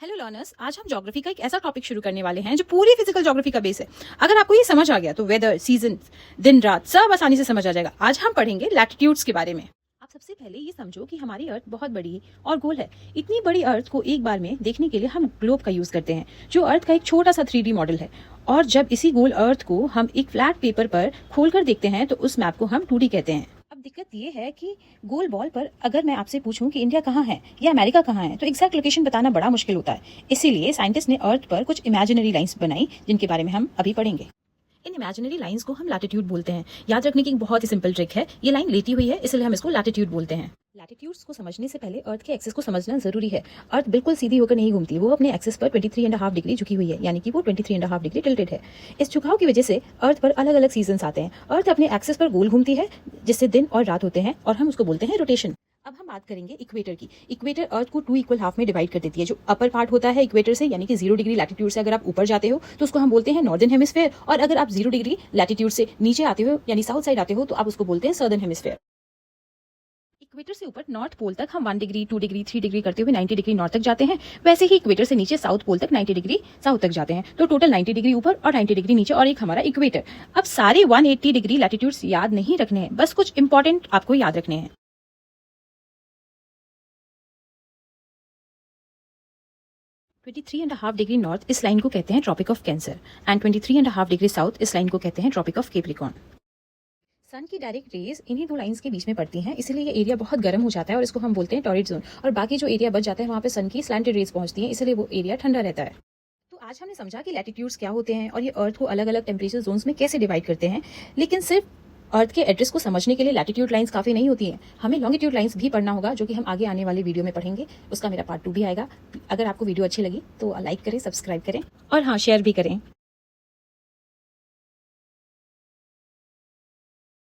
Hello learners, आज हम geography का एक ऐसा टॉपिक शुरू करने वाले हैं जो पूरी फिजिकल ज्योग्राफी का बेस है। अगर आपको ये समझ आ गया तो वेदर, सीजन, दिन रात सब आसानी से समझ आ जाएगा। आज हम पढ़ेंगे लैटिट्यूड्स के बारे में। आप सबसे पहले ये समझो कि हमारी अर्थ बहुत बड़ी और गोल है। इतनी बड़ी अर्थ को एक बार में देखने के लिए हम ग्लोब का यूज करते हैं, जो अर्थ का एक छोटा सा 3D मॉडल है। और जब इसी गोल अर्थ को हम एक फ्लैट पेपर पर खोलकर देखते हैं तो उस मैप को हम 2D कहते हैं। अब दिक्कत ये है कि गोल बॉल पर अगर मैं आपसे पूछूं कि इंडिया कहाँ है या अमेरिका कहाँ है तो एग्जैक्ट लोकेशन बताना बड़ा मुश्किल होता है। इसीलिए साइंटिस्ट ने अर्थ पर कुछ इमेजिनरी लाइंस बनाई जिनके बारे में हम अभी पढ़ेंगे। इन इमेजिनरी लाइंस को हम लैटिट्यूड बोलते हैं। याद रखने की एक बहुत ही सिंपल ट्रिक है, ये लाइन लेटी हुई है इसलिए हम इसको लैटिट्यूड बोलते हैं। लैटिट्यूड्स को समझने से पहले अर्थ के एक्सिस को समझना जरूरी है। अर्थ बिल्कुल सीधी होकर नहीं घूमती, वो अपने एक्सिस पर 23.5 डिग्री झुकी हुई है, यानी कि वो 23.5 डिग्री टिल्टेड है। इस झुकाव की वजह से अर्थ पर अलग अलग सीजन्स आते हैं। अर्थ अपने एक्सिस पर गोल घूमती है जिससे दिन और रात होते हैं और हम उसको बोलते हैं रोटेशन। अब हम बात करेंगे इक्वेटर की। इक्वेटर अर्थ को 2 इक्वल हाफ में डिवाइड कर देती है। जो अपर पार्ट होता है इक्वेटर से, यानी कि 0 डिग्री लैटिट्यूड से अगर आप ऊपर जाते हो तो उसको हम बोलते हैं नॉर्दर्न हेमिस्फेयर, और अगर आप 0 डिग्री लैटिट्यूड से नीचे आते हो यानी साउथ साइड आते हो तो आप उसको बोलते हैं सदर्न हेमिस्फेयर। इक्वेटर से ऊपर नॉर्थ पोल तक हम 1 डिग्री, 2 डिग्री, 3 डिग्री करते हुए 90 डिग्री नॉर्थ तक जाते हैं। वैसे ही इक्वेटर से नीचे साउथ पोल तक 90 डिग्री साउथ तक जाते हैं। तो टोटल 90 डिग्री ऊपर और 90 डिग्री नीचे और एक हमारा इक्वेटर। अब सारे 180 डिग्री लैटिट्यूड्स याद नहीं रखने हैं, बस कुछ इंपॉर्टेंट आपको याद रखने हैं। 23.5 डिग्री नॉर्थ इस लाइन को कहते हैं tropic of cancer and 23.5 degree south इस लाइन को कहते हैं ट्रॉपिक ऑफ कैप्रिकॉर्न। सन की डायरेक्ट रेज इन्हीं 2 लाइंस के बीच में पड़ती हैं, इसलिए ये एरिया बहुत गर्म हो जाता है और इसको हम बोलते हैं टॉरिड जोन। और बाकी जो एरिया बच जाता है वहाँ पे सन की स्लैंटेड रेज पहुंचती हैं, इसलिए वो एरिया ठंडा रहता है। तो आज हमने समझा कि लैटिट्यूड्स क्या होते हैं और ये अर्थ को अलग अलग टेम्परेचर जोन्स में कैसे डिवाइड करते हैं। लेकिन सिर्फ अर्थ के एड्रेस को समझने के लिए लैटिट्यूड लाइंस काफी नहीं होती हैं, हमें लॉन्गिट्यूड लाइंस भी पढ़ना होगा, जो कि हम आगे आने वाले वीडियो में पढ़ेंगे। उसका मेरा पार्ट 2 भी आएगा। अगर आपको वीडियो अच्छी लगी तो लाइक करें, सब्सक्राइब करें और हाँ, शेयर भी करें।